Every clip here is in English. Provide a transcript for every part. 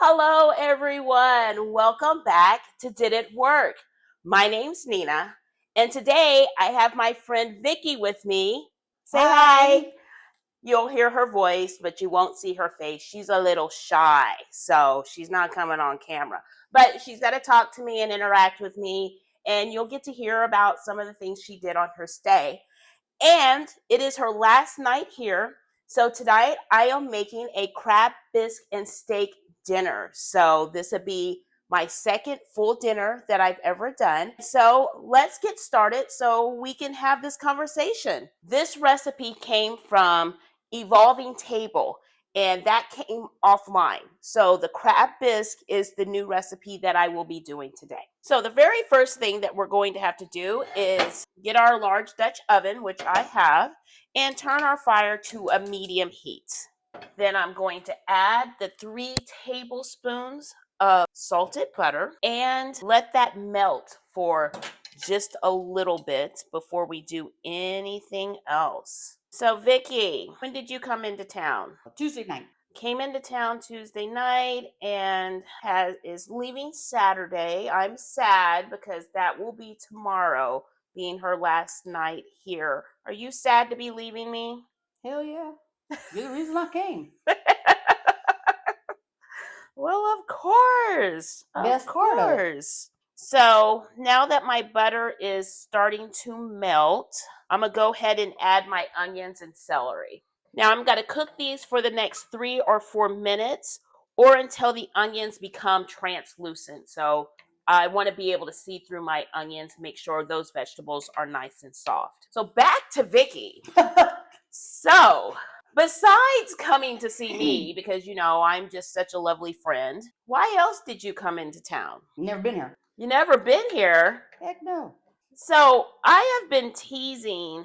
Hello, everyone. Welcome back to Did It Work? My name's Nina, and today I have my friend Vicky with me. Say hi. Hi. You'll hear her voice, but you won't see her face. She's a little shy, so she's not coming on camera. But she's got to talk to me and interact with me, and you'll get to hear about some of the things she did on her stay. And it is her last night here. So tonight I am making a crab bisque and steak dinner. So this would be my second full dinner that I've ever done. So let's get started so we can have this conversation. This recipe came from Evolving Table, and that came offline. So the crab bisque is the new recipe that I will be doing today. So the very first thing that we're going to have to do is get our large Dutch oven, which I have, and turn our fire to a medium heat. Then I'm going to add the 3 tablespoons of salted butter and let that melt for just a little bit before we do anything else. So Vicky, when did you come into town? Tuesday night. Came into town Tuesday night and is leaving Saturday. I'm sad because that will be tomorrow, being her last night here. Are you sad to be leaving me? Hell yeah. You're the reason I came. Well, of course. Of Best part of it. course. So now that my butter is starting to melt, I'm going to go ahead and add my onions and celery. Now I'm going to cook these for the next 3 or 4 minutes or until the onions become translucent. So I want to be able to see through my onions, make sure those vegetables are nice and soft. So back to Vicky. So besides coming to see me, because I'm just such a lovely friend, why else did you come into town? Never been here. You never been here. Heck no. So I have been teasing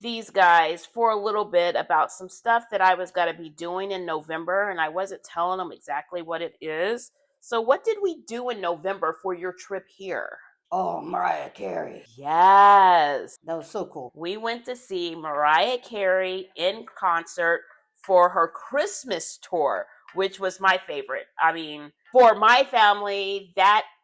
these guys for a little bit about some stuff that I was going to be doing in November, and I wasn't telling them exactly what it is. So what did we do in November for your trip here? Oh, Mariah Carey. Yes. That was so cool. We went to see Mariah Carey in concert for her Christmas tour, which was my favorite. I mean, for my family,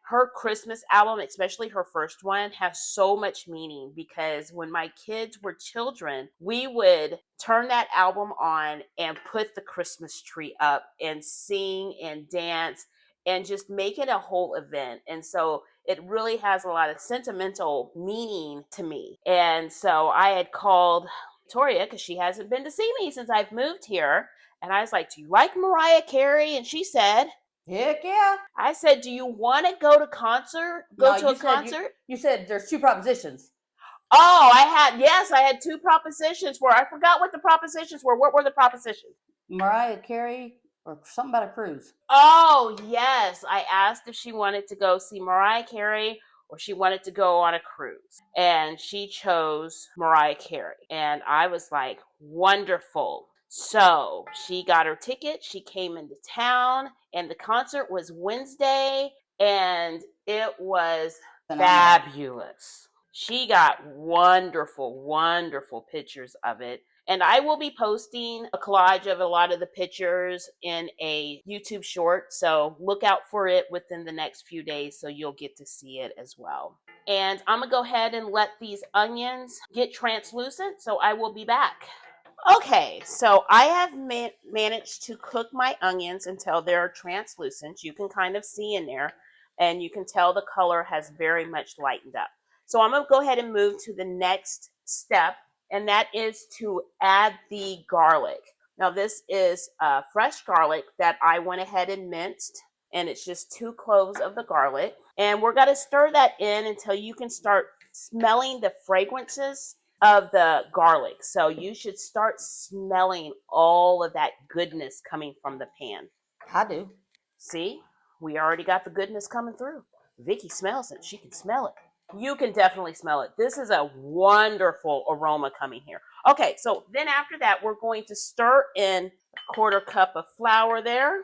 her Christmas album, especially her first one, has so much meaning because when my kids were children, we would turn that album on and put the Christmas tree up and sing and dance and just make it a whole event. And so it really has a lot of sentimental meaning to me. And so I had called Victoria because she hasn't been to see me since I've moved here. And I was like, do you like Mariah Carey? And she said, Heck yeah. I said, do you want to go to concert? Go to a concert? You said there's 2 propositions. Oh, I had 2 propositions for her. I forgot what the propositions were. What were the propositions? Mariah Carey or something about a cruise. Oh, yes. I asked if she wanted to go see Mariah Carey or she wanted to go on a cruise. And she chose Mariah Carey. And I was like, wonderful. So she got her ticket. She came into town, and the concert was Wednesday, and it was fabulous. She got wonderful, wonderful pictures of it. And I will be posting a collage of a lot of the pictures in a YouTube short. So look out for it within the next few days so you'll get to see it as well. And I'm going to go ahead and let these onions get translucent. So I will be back. Okay, so I have managed to cook my onions until they're translucent. You can kind of see in there, and you can tell the color has very much lightened up. So I'm going to go ahead and move to the next step, and that is to add the garlic. Now this is fresh garlic that I went ahead and minced, and it's just 2 cloves of the garlic. And we're going to stir that in until you can start smelling the fragrances of the garlic. So you should start smelling all of that goodness coming from the pan. I do. See, we already got the goodness coming through. Vicky smells it. She can smell it. You can definitely smell it. This is a wonderful aroma coming here. Okay, so then after that, we're going to stir in a 1/4 cup of flour there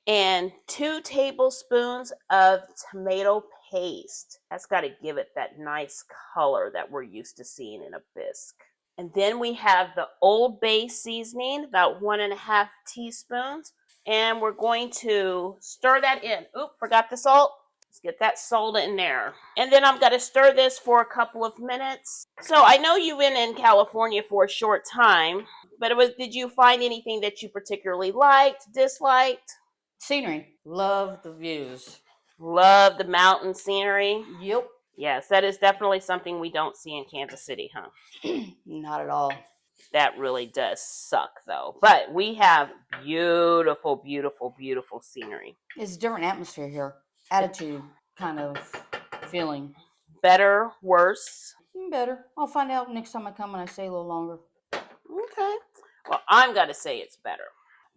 and 2 tablespoons of tomato paste. That's got to give it that nice color that we're used to seeing in a bisque. And then we have the Old Bay seasoning, about 1 1/2 teaspoons. And we're going to stir that in. Oop, forgot the salt. Let's get that salt in there. And then I'm going to stir this for a couple of minutes. So I know you've been in California for a short time, but did you find anything that you particularly liked, disliked? Scenery. Love the views. Love the mountain scenery. Yep. Yes, that is definitely something we don't see in Kansas City, huh? Not at all. That really does suck, though. But we have beautiful, beautiful, beautiful scenery. It's a different atmosphere here. Attitude kind of feeling. Better, worse? Better. I'll find out next time I come and I stay a little longer. Okay. Well, I'm going to say it's better.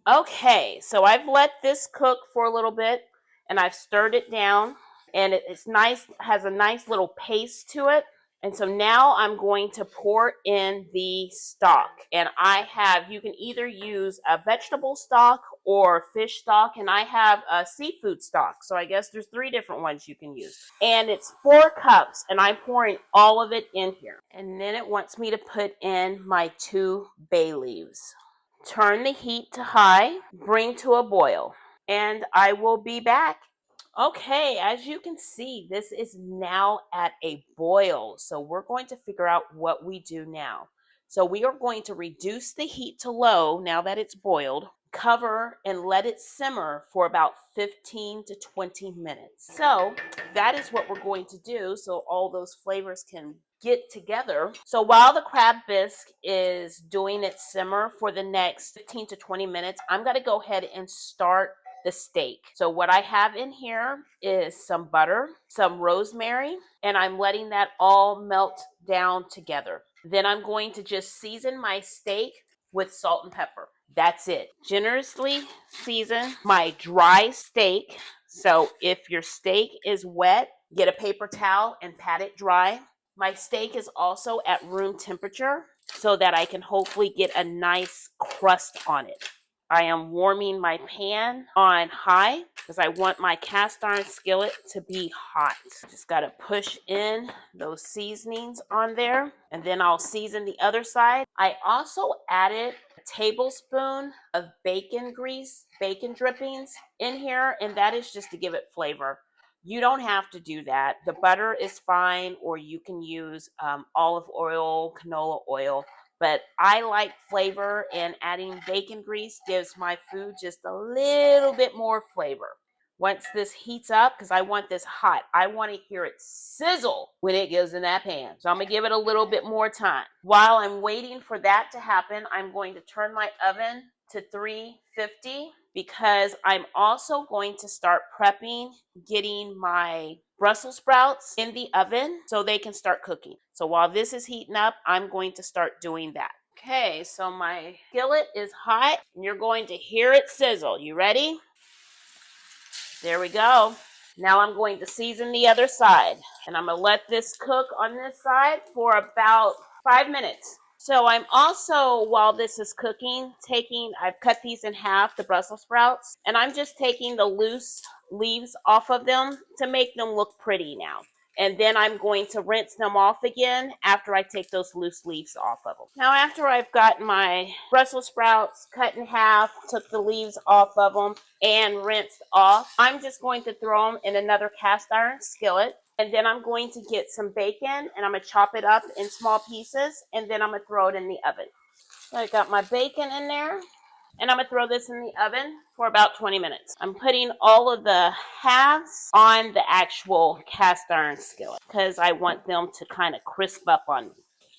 Okay, so I've let this cook for a little bit, and I've stirred it down, and it's nice, has a nice little paste to it. And so now I'm going to pour in the stock. And you can either use a vegetable stock or fish stock, and I have a seafood stock. So I guess there's 3 different ones you can use. And it's 4 cups, and I'm pouring all of it in here. And then it wants me to put in my 2 bay leaves. Turn the heat to high, bring to a boil, and I will be back. Okay, as you can see, this is now at a boil. So we're going to figure out what we do now. So we are going to reduce the heat to low now that it's boiled, cover and let it simmer for about 15 to 20 minutes. So that is what we're going to do so all those flavors can get together. So while the crab bisque is doing its simmer for the next 15 to 20 minutes, I'm going to go ahead and start the steak. So what I have in here is some butter, some rosemary, and I'm letting that all melt down together. Then I'm going to just season my steak with salt and pepper. That's it. Generously season my dry steak. So if your steak is wet, get a paper towel and pat it dry. My steak is also at room temperature so that I can hopefully get a nice crust on it. I am warming my pan on high because I want my cast iron skillet to be hot. Just got to push in those seasonings on there, and then I'll season the other side. I also added a tablespoon of bacon grease, bacon drippings in here, and that is just to give it flavor. You don't have to do that. The butter is fine, or you can use olive oil, canola oil. But I like flavor, and adding bacon grease gives my food just a little bit more flavor. Once this heats up, because I want this hot, I want to hear it sizzle when it goes in that pan. So I'm going to give it a little bit more time. While I'm waiting for that to happen, I'm going to turn my oven to 350 because I'm also going to start prepping, getting my Brussels sprouts in the oven so they can start cooking. So while this is heating up, I'm going to start doing that. Okay, so my skillet is hot and you're going to hear it sizzle. You ready? There we go. Now I'm going to season the other side, and I'm going to let this cook on this side for about 5 minutes. So I'm also, while this is cooking, I've cut these in half, the Brussels sprouts, and I'm just taking the loose leaves off of them to make them look pretty now. And then I'm going to rinse them off again after I take those loose leaves off of them. Now, after I've got my Brussels sprouts cut in half, took the leaves off of them, and rinsed off, I'm just going to throw them in another cast iron skillet. And then I'm going to get some bacon, and I'm going to chop it up in small pieces, and then I'm going to throw it in the oven. So I got my bacon in there, and I'm going to throw this in the oven for about 20 minutes. I'm putting all of the halves on the actual cast iron skillet because I want them to kind of crisp up on me.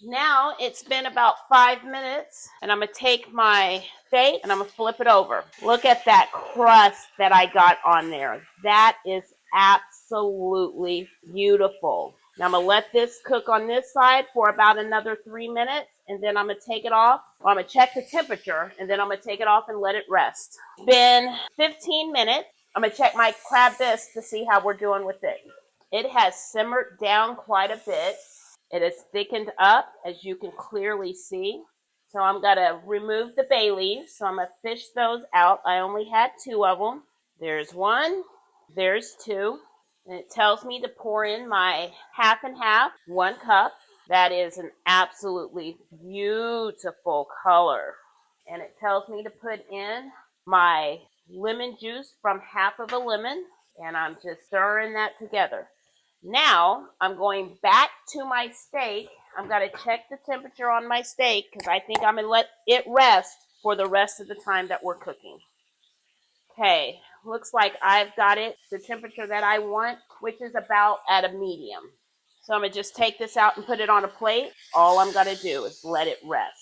Now it's been about 5 minutes, and I'm going to take my steak and I'm going to flip it over. Look at that crust that I got on there. That is absolutely beautiful. Now I'm going to let this cook on this side for about another 3 minutes, and then I'm going to take it off. I'm going to check the temperature, and then I'm going to take it off and let it rest. It's been 15 minutes. I'm going to check my crab bisque to see how we're doing with it. It has simmered down quite a bit. It has thickened up, as you can clearly see. So I'm going to remove the bay leaves. So I'm going to fish those out. I only had 2 of them. There's 1. There's 2. And it tells me to pour in my half and half, 1 cup. That is an absolutely beautiful color. And it tells me to put in my lemon juice from half of a lemon, and I'm just stirring that together. Now I'm going back to my steak. I'm going to check the temperature on my steak because I think I'm going to let it rest for the rest of the time that we're cooking. Okay, looks like I've got it the temperature that I want, which is about at a medium. So I'm going to just take this out and put it on a plate. All I'm going to do is let it rest.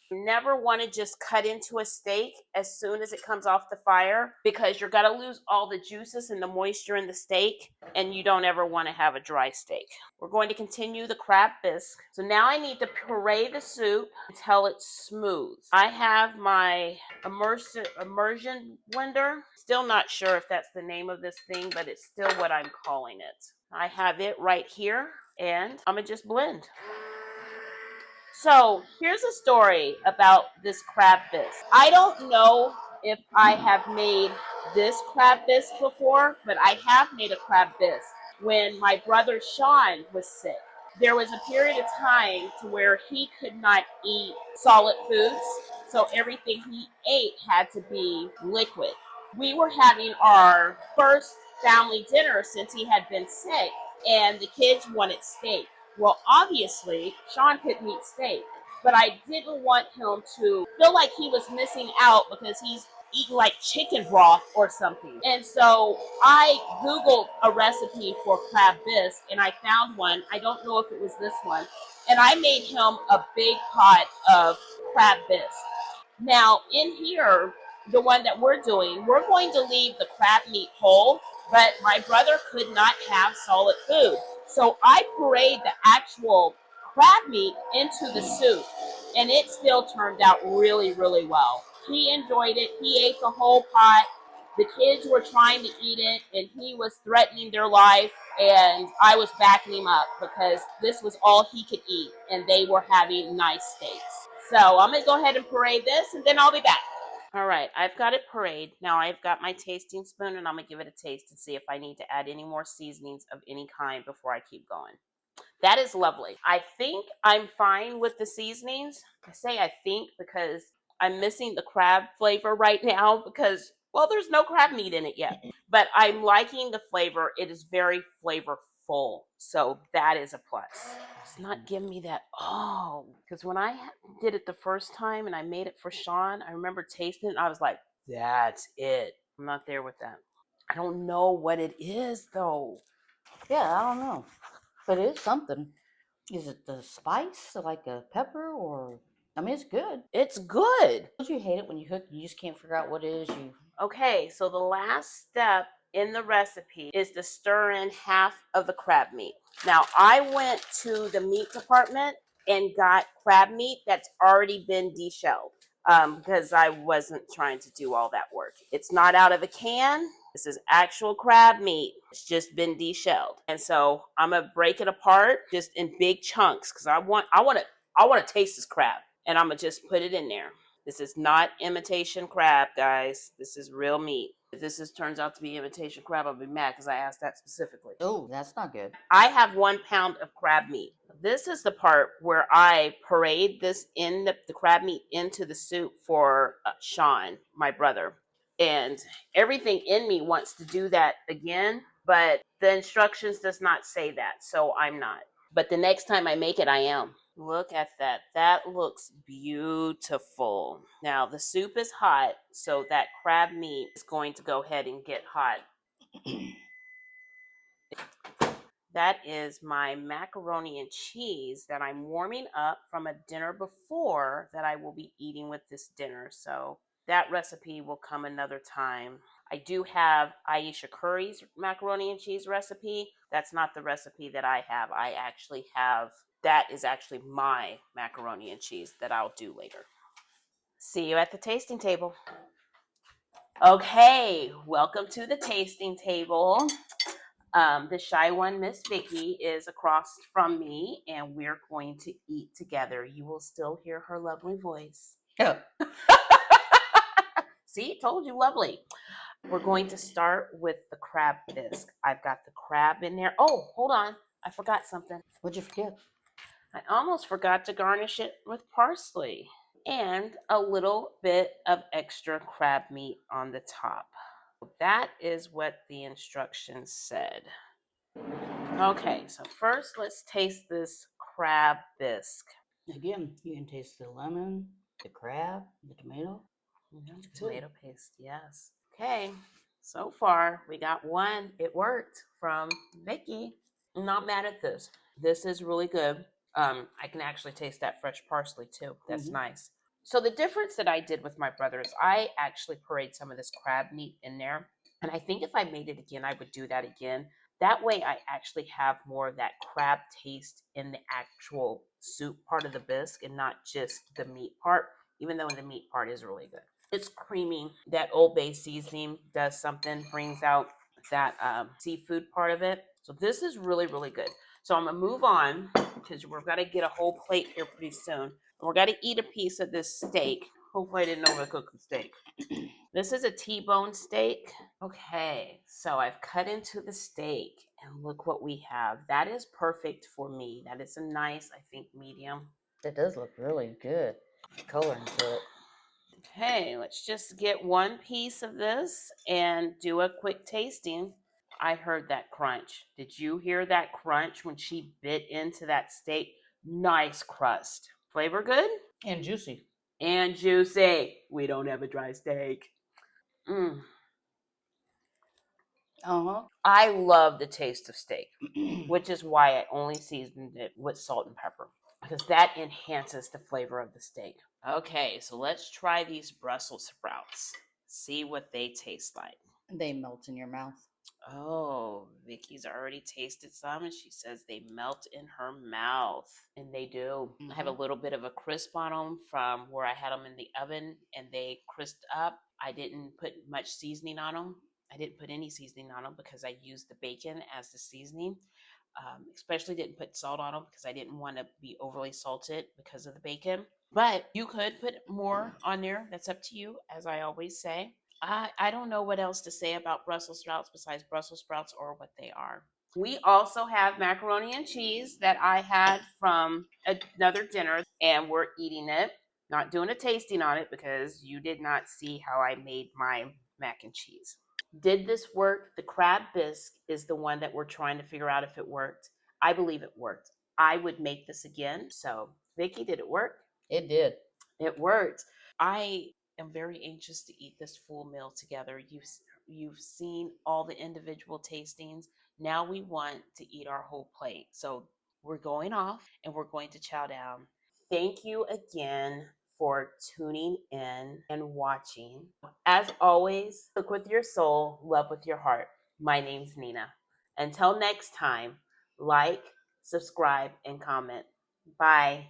You never want to just cut into a steak as soon as it comes off the fire because you're going to lose all the juices and the moisture in the steak, and you don't ever want to have a dry steak. We're going to continue the crab bisque. So now I need to puree the soup until it's smooth. I have my immersion blender. Still not sure if that's the name of this thing, but it's still what I'm calling it. I have it right here, and I'm going to just blend. So here's a story about this crab bisque. I don't know if I have made this crab bisque before, but I have made a crab bisque when my brother Sean was sick. There was a period of time to where he could not eat solid foods, so everything he ate had to be liquid. We were having our first family dinner since he had been sick, and the kids wanted steak. Well, obviously, Sean couldn't eat steak, but I didn't want him to feel like he was missing out because he's eating like chicken broth or something. And so I Googled a recipe for crab bisque and I found one. I don't know if it was this one. And I made him a big pot of crab bisque. Now, in here, the one that we're doing, we're going to leave the crab meat whole, but my brother could not have solid food. So I pureed the actual crab meat into the soup, and it still turned out really, really well. He enjoyed it. He ate the whole pot. The kids were trying to eat it, and he was threatening their life, and I was backing him up because this was all he could eat, and they were having nice steaks. So I'm going to go ahead and puree this, and then I'll be back. All right, I've got it pureed. Now I've got my tasting spoon, and I'm going to give it a taste and see if I need to add any more seasonings of any kind before I keep going. That is lovely. I think I'm fine with the seasonings. I say I think because I'm missing the crab flavor right now because, well, there's no crab meat in it yet. But I'm liking the flavor. It is very flavorful. So that is a plus. It's not giving me that, because when I did it the first time and I made it for Sean, I remember tasting it and I was like, that's it. I'm not there with that. I don't know what it is though. Yeah, I don't know. But it is something. Is it the spice, like a pepper, or? I mean, it's good. It's good. Don't you hate it when you cook and you just can't figure out what it is? Okay, so the last step in the recipe is to stir in half of the crab meat. Now, I went to the meat department and got crab meat that's already been deshelled because I wasn't trying to do all that work. It's not out of a can. This is actual crab meat. It's just been deshelled. And so I'm gonna break it apart just in big chunks because I want to taste this crab. And I'm gonna just put it in there. This is not imitation crab, guys. This is real meat. If this turns out to be imitation crab, I'll be mad because I asked that specifically. Oh, that's not good. I have 1 pound of crab meat. This is the part where I parade this in the crab meat into the soup for Sean, my brother. And everything in me wants to do that again, but the instructions does not say that, so I'm not. But the next time I make it, I am. Look at that. That looks beautiful. Now, the soup is hot, so that crab meat is going to go ahead and get hot. That is my macaroni and cheese that I'm warming up from a dinner before that I will be eating with this dinner. So that recipe will come another time. I do have Aisha Curry's macaroni and cheese recipe. That's not the recipe that I have. That is actually my macaroni and cheese that I'll do later. See you at the tasting table. Okay, welcome to the tasting table. The shy one, Miss Vicky, is across from me, and we're going to eat together. You will still hear her lovely voice. Yeah. See, told you, lovely. We're going to start with the crab bisque. I've got the crab in there. Oh, hold on. I forgot something. What'd you forget? I almost forgot to garnish it with parsley. and a little bit of extra crab meat on the top. That is what the instructions said. Okay, so first let's taste this crab bisque. Again, you can taste the lemon, the crab, the tomato. Tomato paste, yes. Okay, so far we got one. It worked from Vicky. I'm not mad at this. This is really good. I can actually taste that fresh parsley too. That's nice. So the difference that I did with my brother is I actually pureed some of this crab meat in there. And I think if I made it again, I would do that again. That way I actually have more of that crab taste in the actual soup part of the bisque and not just the meat part, even though the meat part is really good. It's creamy. That Old Bay seasoning does something, brings out that seafood part of it. So this is really, really good. So I'm gonna move on because we're gonna get a whole plate here pretty soon. We're gonna eat a piece of this steak. Hopefully I didn't overcook the steak. This is a T-bone steak. Okay, so I've cut into the steak and look what we have. That is perfect for me. That is a nice, I think, medium. That does look really good. Coloring to it. Okay, let's just get one piece of this and do a quick tasting. I heard that crunch. Did you hear that crunch when she bit into that steak? Nice crust. Flavor good? And juicy. And juicy. We don't have a dry steak. Mm. I love the taste of steak, which is why I only seasoned it with salt and pepper, because that enhances the flavor of the steak. Okay, so let's try these Brussels sprouts. See what they taste like. They melt in your mouth. Oh, Vicky's already tasted some and she says they melt in her mouth. And they do. I have a little bit of a crisp on them from where I had them in the oven and they crisped up. I didn't put much seasoning on them. I didn't put any seasoning on them because I used the bacon as the seasoning. Especially didn't put salt on them because I didn't want to be overly salted because of the bacon. But you could put more on there. That's up to you, as I always say. I don't know what else to say about Brussels sprouts besides Brussels sprouts or what they are. We also have macaroni and cheese that I had from another dinner, and we're eating it. Not doing a tasting on it because you did not see how I made my mac and cheese. Did this work? The crab bisque is the one that we're trying to figure out if it worked. I believe it worked. I would make this again. So, Vicky, did it work? It did. It worked. I am very anxious to eat this full meal together. You've seen all the individual tastings. Now we want to eat our whole plate. So we're going off and we're going to chow down. Thank you again for tuning in and watching. As always, cook with your soul, love with your heart. My name's Nina. Until next time, like, subscribe, and comment. Bye.